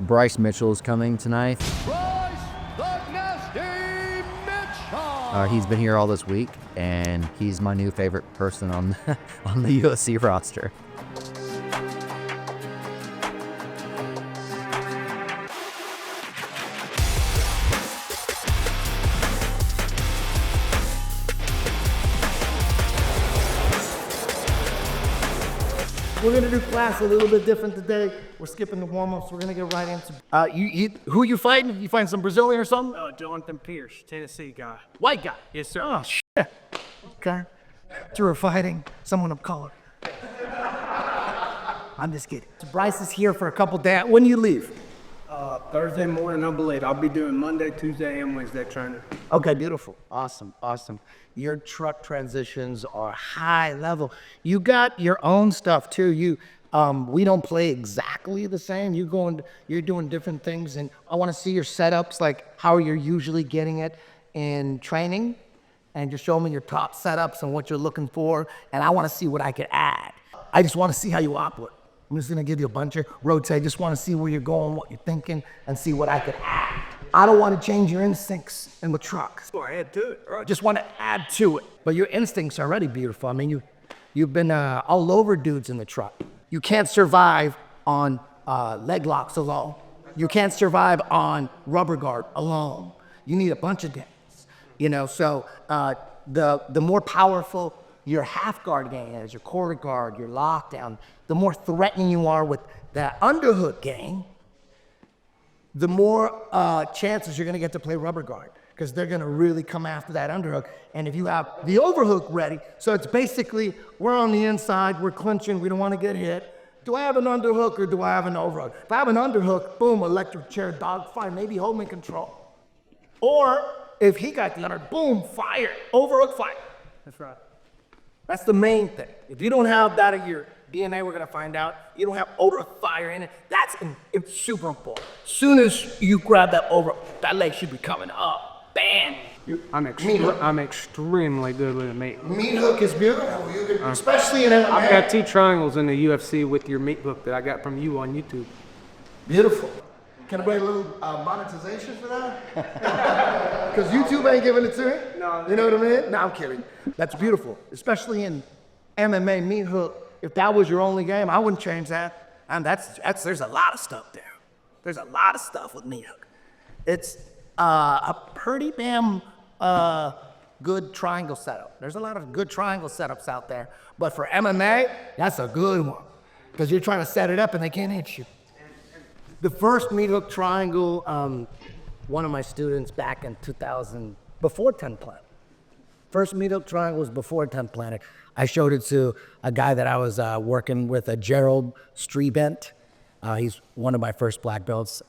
Bryce Mitchell is coming tonight. Bryce the Nasty Mitchell! He's been here all this week, and he's my new favorite person on on the UFC roster. We're gonna do class a little bit different today. We're skipping the warm-ups. We're gonna get right into. Who you fighting? You fighting some Brazilian or something? Jonathan Pierce, Tennessee guy. White guy. Yes, sir. Oh shit. Okay. You were fighting someone of color. I'm just kidding. So Bryce is here for a couple days. When do you leave? Thursday morning, I believe. I'll be doing Monday, Tuesday, and Wednesday training. Okay, beautiful. Awesome, awesome. Your truck transitions are high level. You got your own stuff too. We don't play exactly the same. You're doing different things, and I want to see your setups, like how you're usually getting it in training, and just show me your top setups and what you're looking for, and I want to see what I could add. I just want to see how you operate. I'm just gonna give you a bunch of rotate. Just want to see where you're going, what you're thinking, and see what I could add. I don't want to change your instincts in the truck. Go ahead, do it. I just want to add to it. But your instincts are already beautiful. I mean, you've been all over dudes in the truck. You can't survive on leg locks alone. You can't survive on rubber guard alone. You need a bunch of things, So the more powerful your half guard game is, your quarter guard, your lockdown, the more threatening you are with that underhook game, the more chances you're gonna get to play rubber guard, because they're gonna really come after that underhook. And if you have the overhook ready, so it's basically, we're on the inside, we're clinching, we don't wanna get hit. Do I have an underhook or do I have an overhook? If I have an underhook, boom, electric chair, dogfight, maybe hold me control. Or if he got the under, boom, fire, overhook fire. That's right. That's the main thing. If you don't have that in your DNA, we're gonna find out, you don't have overhook fire in it, it's super important. Soon as you grab that overhook, that leg should be coming up, bam. I'm extremely good with a meat. Meat hook is beautiful, you can, especially in MMA. I've got 2 triangles in the UFC with your meat hook that I got from you on YouTube. Beautiful. Can I bring a little monetization for that? Because YouTube ain't giving it to me. No. You know what I mean? No, I'm kidding. That's beautiful, especially in MMA meat hook. If that was your only game, I wouldn't change that. And there's a lot of stuff there. There's a lot of stuff with meat hook. It's a pretty damn good triangle setup. There's a lot of good triangle setups out there. But for MMA, that's a good one. Because you're trying to set it up and they can't hit you. The first meat hook triangle, one of my students back in 2000, before 10 Planet. First meat hook triangle was before 10 Planet. I showed it to a guy that I was working with, Gerald Strebent. He's one of my first black belts.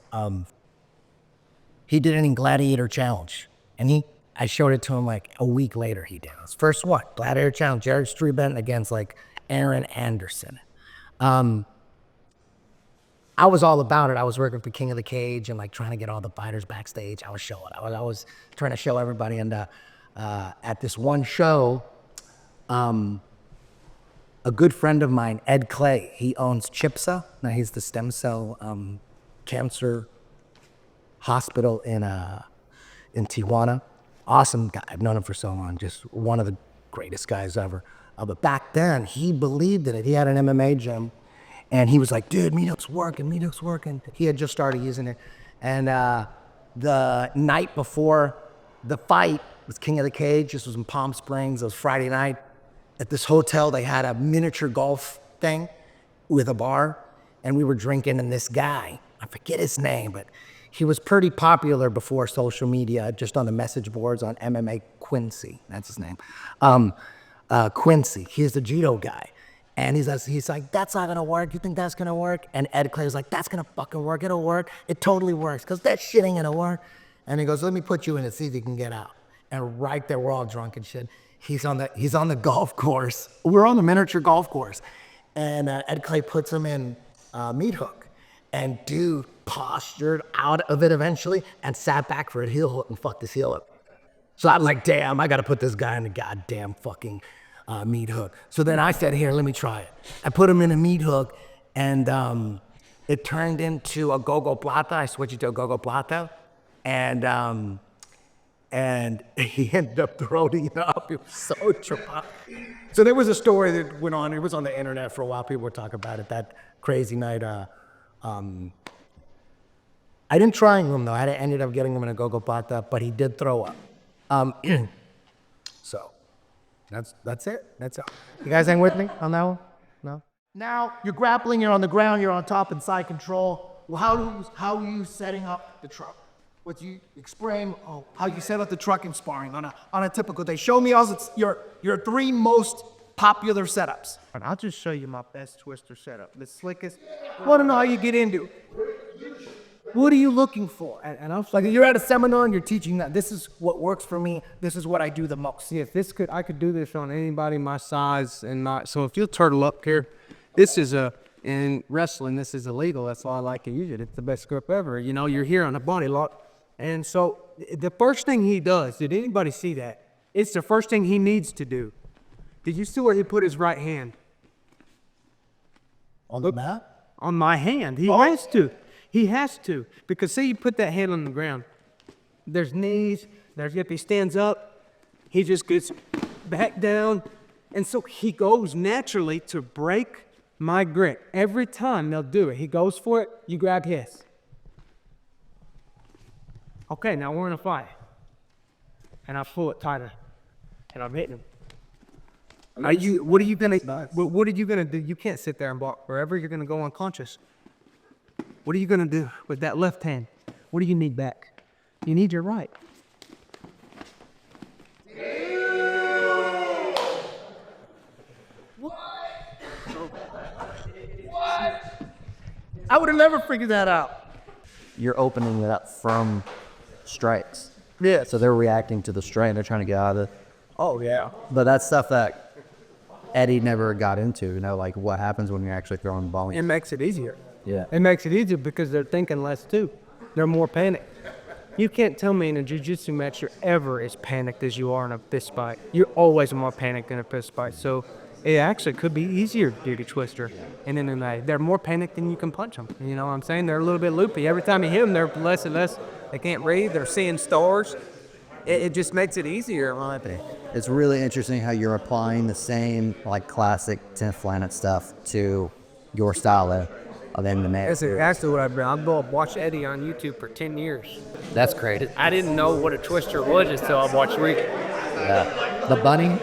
He did it in Gladiator Challenge. And I showed it to him like a week later he did. His first one, Gladiator Challenge, Gerald Strebent against like Aaron Anderson. I was all about it. I was working for King of the Cage and like trying to get all the fighters backstage. I was trying to show everybody. And at this one show, a good friend of mine, Ed Clay, he owns CHIPSA. Now he's the stem cell cancer hospital in Tijuana. Awesome guy. I've known him for so long. Just one of the greatest guys ever. But back then, he believed in it. He had an MMA gym. And he was like, dude, meat hook's working. He had just started using it. And the night before the fight was King of the Cage. This was in Palm Springs. It was Friday night. At this hotel, they had a miniature golf thing with a bar. And we were drinking, and this guy, I forget his name, but he was pretty popular before social media, just on the message boards on MMA. Quincy, that's his name. Quincy, he's the judo guy. And he's like, that's not gonna work. You think that's gonna work? And Ed Clay was like, that's gonna fucking work. It'll work. It totally works, because that shit ain't gonna work. And he goes, let me put you in it, see if you can get out. And right there, we're all drunk and shit. He's on the golf course. We're on the miniature golf course. And Ed Clay puts him in meat hook. And dude postured out of it eventually and sat back for a heel hook and fucked his heel up. So I'm like, damn, I gotta put this guy in the goddamn fucking meat hook. So then I said, here, let me try it. I put him in a meat hook, and it turned into a go-go plata. I switched it to a go-go plata, and he ended up throwing it up. It was so traumatic. So there was a story that went on. It was on the internet for a while. People were talking about it. That crazy night. I didn't try him though. I ended up getting him in a go-go plata, but he did throw up. So that's it. That's it. You guys ain't with me on that one? No? Now you're grappling, you're on the ground, you're on top in side control. Well, how are you setting up the truck? What you explain how you set up the truck in sparring on a typical day. Show me all your 3 most popular setups. And I'll just show you my best twister setup. The slickest. I want to know how you get into it. What are you looking for? And I'm like, you're at a seminar and you're teaching that. This is what works for me. This is what I do the most. See, if I could do this on anybody my size and my. So if you'll turtle up here, this is in wrestling, this is illegal. That's why I like to use it. It's the best grip ever. You know, you're here on a body lock. And so the first thing he does, did anybody see that? It's the first thing he needs to do. Did you see where he put his right hand? On the mat? On my hand. He has to. He has to. Because say you put that hand on the ground. There's knees. There's if he stands up, he just gets back down. And so he goes naturally to break my grip. Every time they'll do it. He goes for it, you grab his. Okay, now we're in a fight. And I pull it tighter. And I'm hitting him. What are you gonna do? You can't sit there and block forever. You're gonna go unconscious. What are you gonna do with that left hand? What do you need back? You need your right. What? I would have never figured that out. You're opening it up from strikes. Yeah. So they're reacting to the strike. They're trying to get out of it. Oh, yeah. But that's stuff that Eddie never got into, you know, like what happens when you're actually throwing the ball. It makes it easier. Yeah. It makes it easier because they're thinking less too. They're more panicked. You can't tell me in a jiu-jitsu match you're ever as panicked as you are in a fist fight. You're always more panicked in a fist fight. So it actually could be easier to do the twister. And then they're more panicked than you can punch them. You know what I'm saying? They're a little bit loopy. Every time you hit them, they're less and less. They can't breathe. They're seeing stars. It just makes it easier, in my opinion. It's really interesting how you're applying the same like classic 10th planet stuff to your style of MMA. That's actually what I've been. I've watched Eddie on YouTube for 10 years. That's crazy. I didn't know what a twister was until I watched Rick. Yeah. The bunny.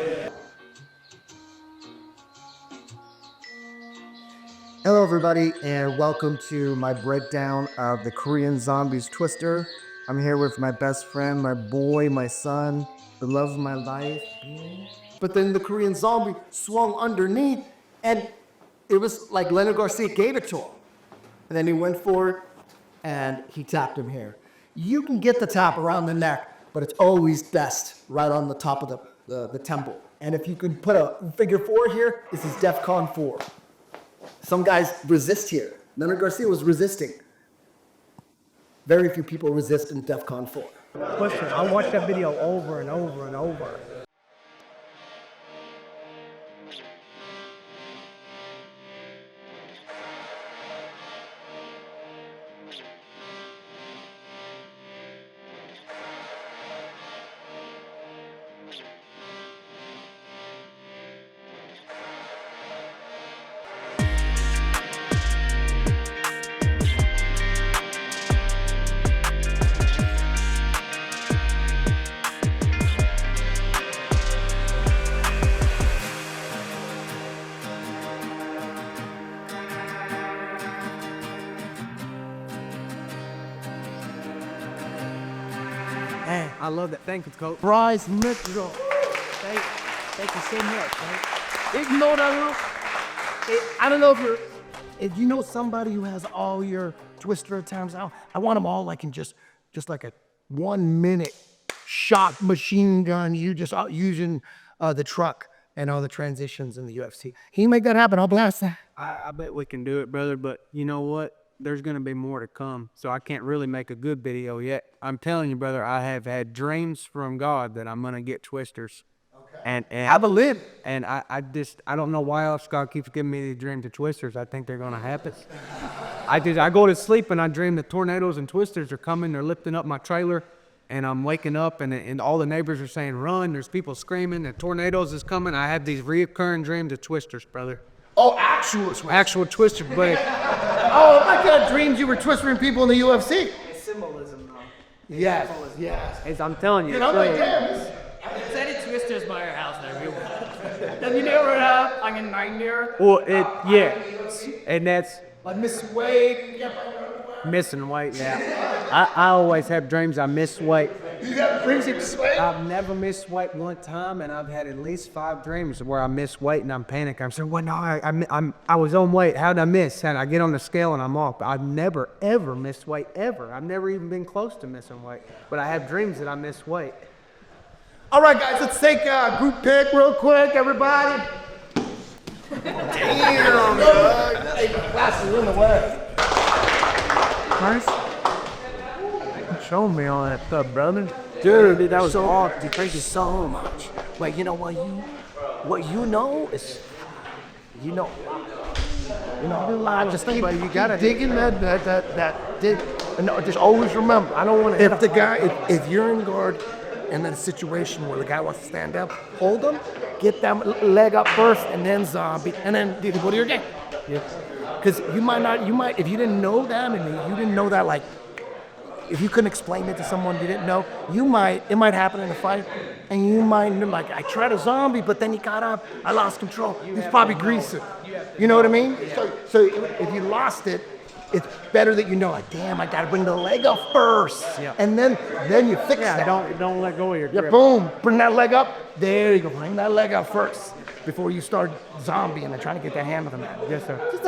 Hello, everybody, and welcome to my breakdown of the Korean Zombies Twister. I'm here with my best friend, my boy, my son, the love of my life. But then the Korean Zombie swung underneath, and it was like Leonard Garcia gave it to him. And then he went for it, and he tapped him here. You can get the tap around the neck, but it's always best right on the top of the temple. And if you can put a figure 4 here, this is DEFCON 4. Some guys resist here. Leonard Garcia was resisting. Very few people resist in DEFCON 4. Listen, I watched that video over and over and over. Man, I love that. Thank you, Coach. Bryce Mitchell. Thank you so much, man. You know what I don't know if you know somebody who has all your twister attempts. I want them all like in just like a 1 minute shot machine gun. You just out using the truck and all the transitions in the UFC. Can you make that happen? I'll blast that. I bet we can do it, brother, but you know what? There's going to be more to come, so I can't really make a good video yet. I'm telling you, brother, I have had dreams from God that I'm going to get twisters. Okay. and have a lid. And I don't know why else God keeps giving me these dreams of twisters. I think they're gonna happen. I go to sleep and I dream that tornadoes and twisters are coming. They're lifting up my trailer, and I'm waking up and all the neighbors are saying, "Run!" There's people screaming. The tornadoes is coming. I have these reoccurring dreams of twisters, brother. Oh, actual twisters. Actual twisters, but Oh, I got dreams you were twistering people in the UFC. symbolism, though. Yes, yes. As I'm telling you, And I'm like, damn, this- Is any twisters by your house there? Have you never had like a nightmare? well, yeah, and that's like Miss Wade. missing weight. Yeah, I always have dreams I miss weight. You got dreams you miss Wade? I've never missed weight one time, and I've had at least 5 dreams where I miss weight and I'm panicking. I'm saying, "Well, no, I was on weight. How did I miss?" And I get on the scale and I'm off. But I've never ever missed weight ever. I've never even been close to missing weight. But I have dreams that I miss weight. All right, guys, let's take a group pic real quick, everybody. Damn, dog. Hey, Plaster in the way. Show me all that stuff, brother. Dude, that was awesome. Thank you so much. But you know what you know is, you know, I just think, But you gotta digging that dig. No, just always remember. I don't want to. If the guy, if you're in guard, and in a situation where the guy wants to stand up, hold him, get that leg up first, and then zombie, and then go to your game. Yeah. Because you might, if you didn't know that, and you didn't know that, like, if you couldn't explain it to someone you didn't know, it might happen in a fight, and you might, like, I tried a zombie, but then he got up, I lost control. He's probably greasing. You know what I mean? So if you lost it, it's better that you know, like, damn, I gotta bring the leg up first, and then you fix that. Don't let go of your Yeah, grip. boom, bring that leg up. There you go, bring that leg up first before you start zombieing and trying to get that hand with the man. Yes, sir. Just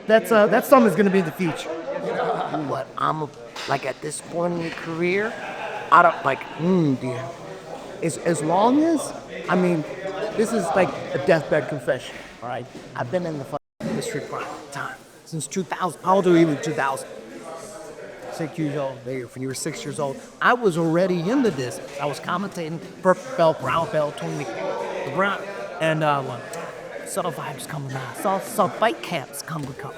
that's something that's gonna be in the future. what I'm like at this point in your career, I don't like, dear. As long as, I mean, this is like a deathbed confession, all right? I've been in the fucking industry for a long time. Since 2000. How old are you in 2000? 6 years old. There, when you were 6 years old, I was already in the business. I was commentating purple belt, brown belt, Tony the brown, and saw the vibes coming out. Saw fight camps come and go.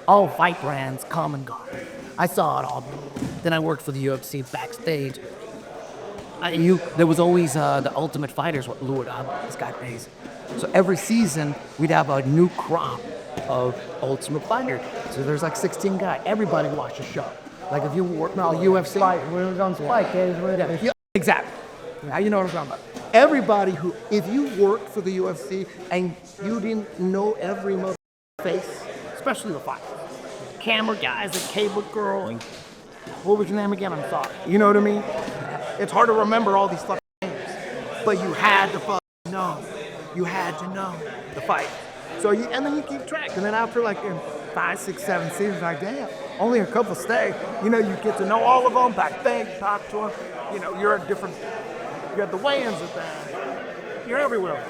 All fight brands come and go. I saw it all. Then I worked for the UFC backstage. There was always the Ultimate Fighters, what lured this guy pays. So every season we'd have a new crop of Ultimate Fighter. So there's like 16 guys. Everybody watched the show. Like if you work now UFC. We was on Spike days. Yeah, exactly. Now you know what I'm talking about. Everybody who, if you worked for the UFC and you didn't know every mother face, especially the fighters, camera guys, the cable girl, and what was your name again? I'm sorry. You know what I mean? It's hard to remember all these fucking names, but you had to fucking know. You had to know the fight. So and then you keep track, and then after like 5, 6, 7 seasons, like damn, only a couple stay. You know, you get to know all of them, backstage, talk to them. You know, you're at different. You got the weigh-ins at that. You're everywhere.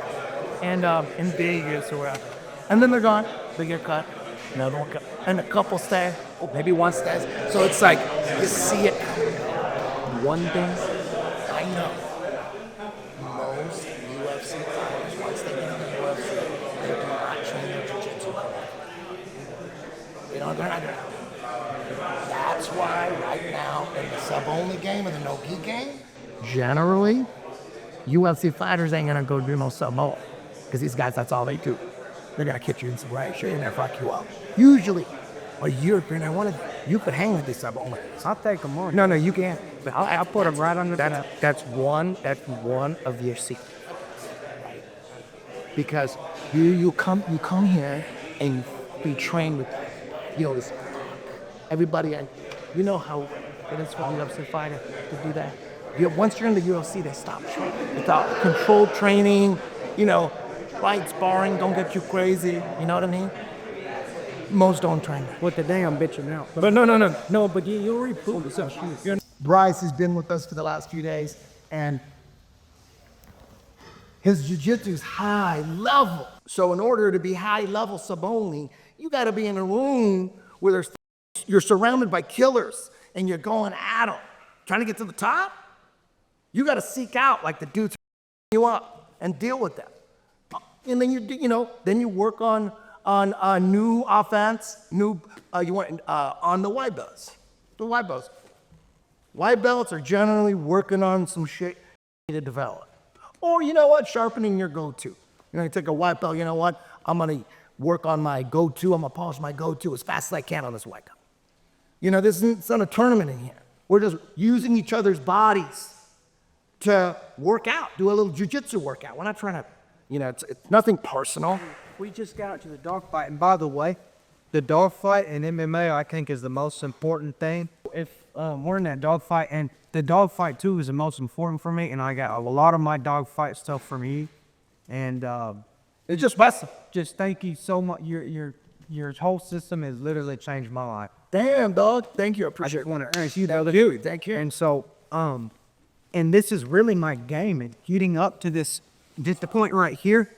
And in Vegas or wherever. And then they're gone. They get cut. Another one cut. And a couple stay. Maybe one stays. So it's like you see it. One thing I know. Most UFC fighters, once they get in the UFC, they do not train their jiu-jitsu. You know, they're not gonna. That's why right now in the sub-only game and the no-gi game, generally, UFC fighters ain't gonna go do no sub-only. Because these guys, that's all they do. They're gonna kick you in some right shit and they'll fuck you up. Usually, a European, you could hang with these sub-only. I'll take them on. No, you can't. I'll put them right under that. That's one of your secrets. Because you come here and be trained with, this everybody, and you know how it is for a UFC fighter to do that. Once you're in the UFC, they stop training. Without controlled training, fight sparring, don't get you crazy. You know what I mean? Most don't train that. With the damn bitching out. But no. No, but you already proved yourself. Bryce has been with us for the last few days, and his jiu-jitsu is high level. So in order to be high level sub-only, you got to be in a room where you're surrounded by killers, and you're going at them. Trying to get to the top, you got to seek out like the dudes you up and deal with that. And then then you work on new offense, on the white belts. The white belts. White belts are generally working on some shit to develop. Or you know what, sharpening your go-to. You take a white belt, you know what, I'm gonna work on my go-to, I'm gonna polish my go-to as fast as I can on this white belt. It's not a tournament in here. We're just using each other's bodies to work out, do a little jujitsu workout. We're not trying to, it's nothing personal. We just got to the dogfight, and by the way, the dogfight in MMA I think is the most important thing. If we're in that dogfight, and the dogfight too is the most important for me, and I got a lot of my dogfight stuff from you, and It's just blessing. just thank you so much. Your whole system has literally changed my life. Damn, dog. Thank you. I I appreciate just it. want to urge you to Dude, thank you. And so, and this is really my game, and getting up to this, just the point right here,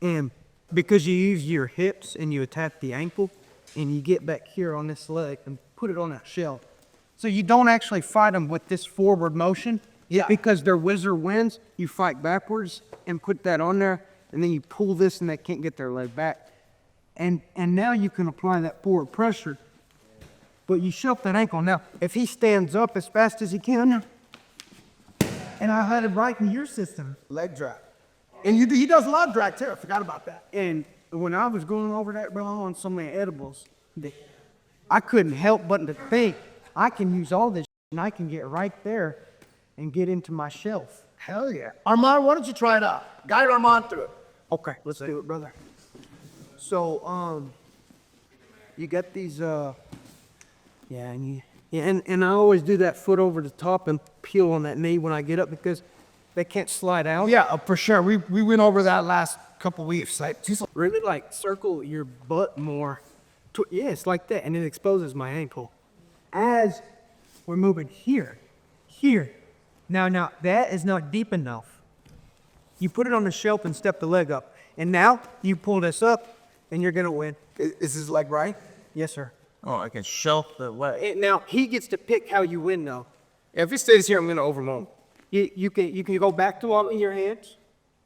and because you use your hips and you attack the ankle, and you get back here on this leg and put it on that shelf. So you don't actually fight them with this forward motion. Yeah. Because their whizzer wins, you fight backwards and put that on there, and then you pull this and they can't get their leg back. And now you can apply that forward pressure, but you shelf that ankle. Now, if he stands up as fast as he can, and I had it right in your system. Leg drag. And he does a lot of drag too. I forgot about that. And when I was going over that, bro, on so many edibles, I couldn't help but to think, I can use all this and I can get right there and get into my shelf. Hell yeah. Armand, why don't you try it out? Guide Armand through it. Okay, let's do it, brother. So, you got these, and I always do that foot over the top and peel on that knee when I get up because they can't slide out. Yeah, for sure. We went over that last couple weeks. Really like circle your butt more. Yeah, it's like that, and it exposes my ankle. As we're moving here. Now that is not deep enough. You put it on the shelf and step the leg up. And now you pull this up and you're gonna win. Is his leg right? Yes, sir. Oh, I can shelf the leg. Now he gets to pick how you win though. If he stays here, I'm gonna overload. You can go back to all in your hands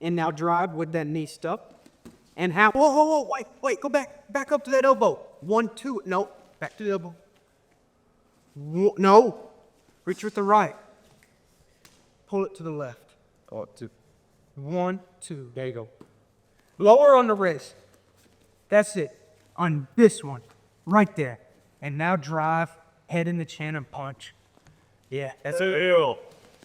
and now drive with that knee stuck. And how whoa, wait, go back up to that elbow. 1, 2, no, back to the elbow. No. Reach with the right. Pull it to the left. Oh, two. 1, 2. There you go. Lower on the wrist. That's it. On this one. Right there. And now drive, head in the chin and punch. Yeah, that's it.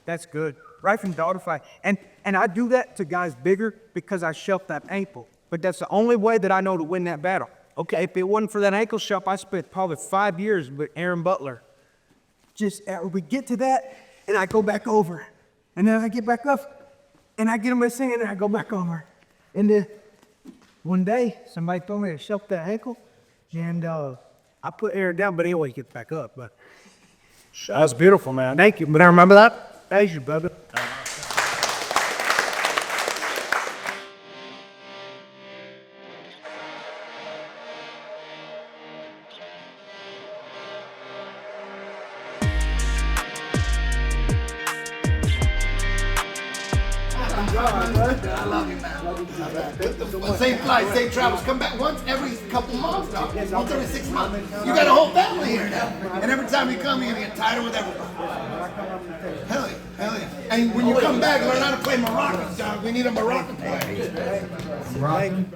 That's good. Right from dogfight. And I do that to guys bigger because I shelf that ankle. But that's the only way that I know to win that battle. Okay, if it wasn't for that ankle shelf, I spent probably 5 years with Aaron Butler. Just we get to that, and I go back over. And then I get back up, and I get him a singing, and I go back over. And then one day, somebody told me to shelf that ankle, and I put Aaron down, but he always gets back up. But That's beautiful, man. thank you. But I remember that. Thank you, brother. I love you, man. Safe flight, safe travels. Come back once every couple months, dog. Once every 6 months. You got a whole family here now. And every time you come, you're gonna get tighter with everybody. Hell yeah, hell yeah. And when you come back, learn how to play maracas, dog. We need a maraca player.